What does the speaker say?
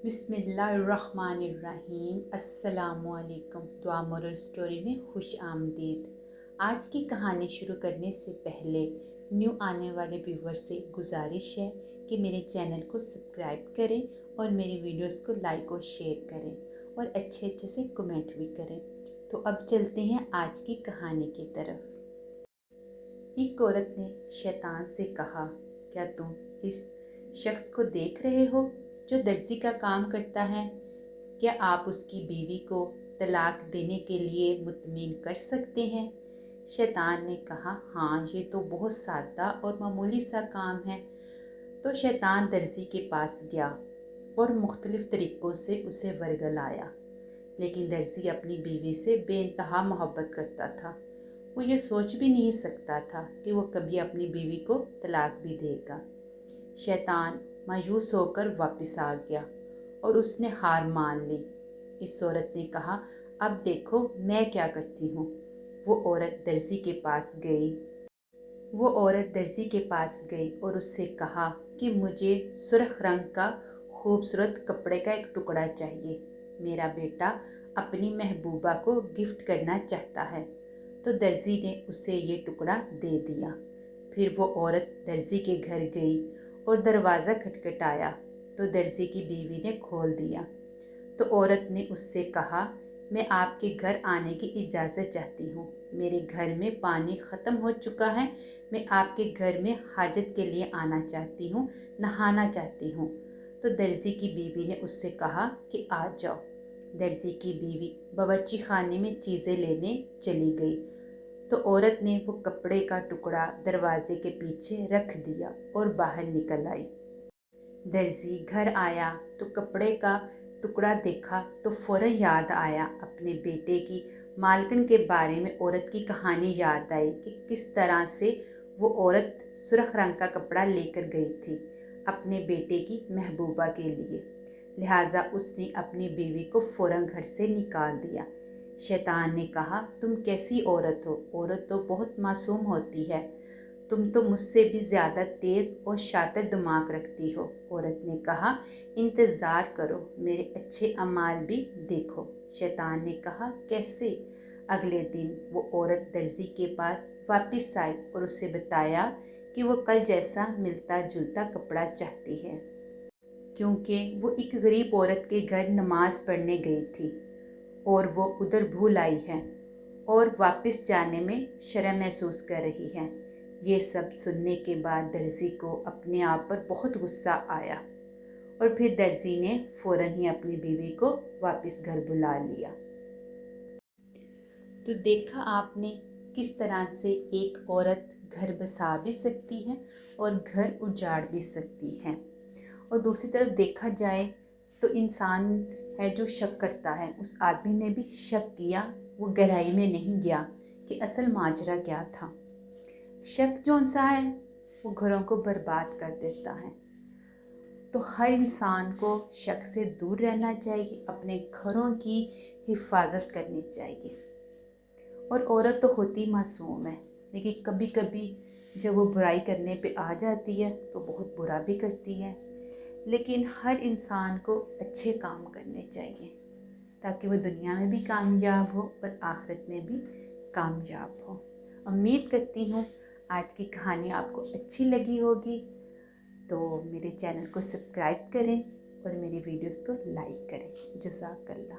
बिस्मिल्लाहिर्रहमानिर्रहीम। अस्सलामुअलैकुम। दुआ मोरल स्टोरी में खुश आमदीद। आज की कहानी शुरू करने से पहले न्यू आने वाले व्यूवर्स से गुजारिश है कि मेरे चैनल को सब्सक्राइब करें और मेरी वीडियोस को लाइक और शेयर करें और अच्छे अच्छे से कमेंट भी करें। तो अब चलते हैं आज की कहानी की तरफ। एक औरत ने शैतान से कहा, क्या तुम इस शख्स को देख रहे हो जो दर्जी का काम करता है? क्या आप उसकी बीवी को तलाक देने के लिए मुतमिन कर सकते हैं? शैतान ने कहा, हाँ, ये तो बहुत सादा और मामूली सा काम है। तो शैतान दर्जी के पास गया और मुख्तलिफ तरीक़ों से उसे वर्गलाया, लेकिन दर्जी अपनी बीवी से बेइंतहा मोहब्बत करता था। वो ये सोच भी नहीं सकता था कि वो कभी अपनी बीवी को तलाक भी देगा। शैतान मायूस होकर वापस आ गया और उसने हार मान ली। इस औरत ने कहा, अब देखो मैं क्या करती हूँ। वो औरत दर्जी के पास गई और उससे कहा कि मुझे सुर्ख रंग का खूबसूरत कपड़े का एक टुकड़ा चाहिए। मेरा बेटा अपनी महबूबा को गिफ्ट करना चाहता है। तो दर्जी ने उसे ये टुकड़ा दे दिया। फिर वो औरत दर्जी के घर गई और दरवाज़ा खटखटाया तो दर्जी की बीवी ने खोल दिया। तो औरत ने उससे कहा, मैं आपके घर आने की इजाज़त चाहती हूँ। मेरे घर में पानी ख़त्म हो चुका है। मैं आपके घर में हाजत के लिए आना चाहती हूँ, नहाना चाहती हूँ। तो दर्जी की बीवी ने उससे कहा कि आ जाओ। दर्जी की बीवी बावर्ची खाने में चीज़ें लेने चली गई। तो औरत ने वो कपड़े का टुकड़ा दरवाजे के पीछे रख दिया और बाहर निकल आई। दर्जी घर आया तो कपड़े का टुकड़ा देखा तो फ़ौरन याद आया अपने बेटे की मालकिन के बारे में। औरत की कहानी याद आई कि किस तरह से वो औरत सुर्ख रंग का कपड़ा लेकर गई थी अपने बेटे की महबूबा के लिए। लिहाजा उसने अपनी बीवी को फ़ौरन घर से निकाल दिया। शैतान ने कहा, तुम कैसी औरत हो? औरत तो बहुत मासूम होती है। तुम तो मुझसे भी ज़्यादा तेज़ और शातिर दिमाग रखती हो। औरत ने कहा, इंतज़ार करो, मेरे अच्छे अमाल भी देखो। शैतान ने कहा, कैसे? अगले दिन वो औरत दर्जी के पास वापस आई और उसे बताया कि वो कल जैसा मिलता जुलता कपड़ा चाहती है, क्योंकि वो एक गरीब औरत के घर नमाज पढ़ने गई थी और वो उधर भूल आई है और वापस जाने में शर्म महसूस कर रही है। ये सब सुनने के बाद दर्जी को अपने आप पर बहुत गुस्सा आया और फिर दर्जी ने फ़ौरन ही अपनी बीवी को वापस घर बुला लिया। तो देखा आपने किस तरह से एक औरत घर बसा भी सकती है और घर उजाड़ भी सकती है। और दूसरी तरफ देखा जाए तो इंसान है जो शक करता है, उस आदमी ने भी शक किया, वो गहराई में नहीं गया कि असल माजरा क्या था। शक जो सा है वो घरों को बर्बाद कर देता है। तो हर इंसान को शक से दूर रहना चाहिए, अपने घरों की हिफाजत करनी चाहिए। और औरत तो होती मासूम है, लेकिन कभी कभी जब वो बुराई करने पे आ जाती है तो बहुत बुरा भी करती है। लेकिन हर इंसान को अच्छे काम करने चाहिए ताकि वो दुनिया में भी कामयाब हो और आखिरत में भी कामयाब हो। उम्मीद करती हूँ आज की कहानी आपको अच्छी लगी होगी। तो मेरे चैनल को सब्सक्राइब करें और मेरी वीडियोस को लाइक करें। जज़ाकल्लाह।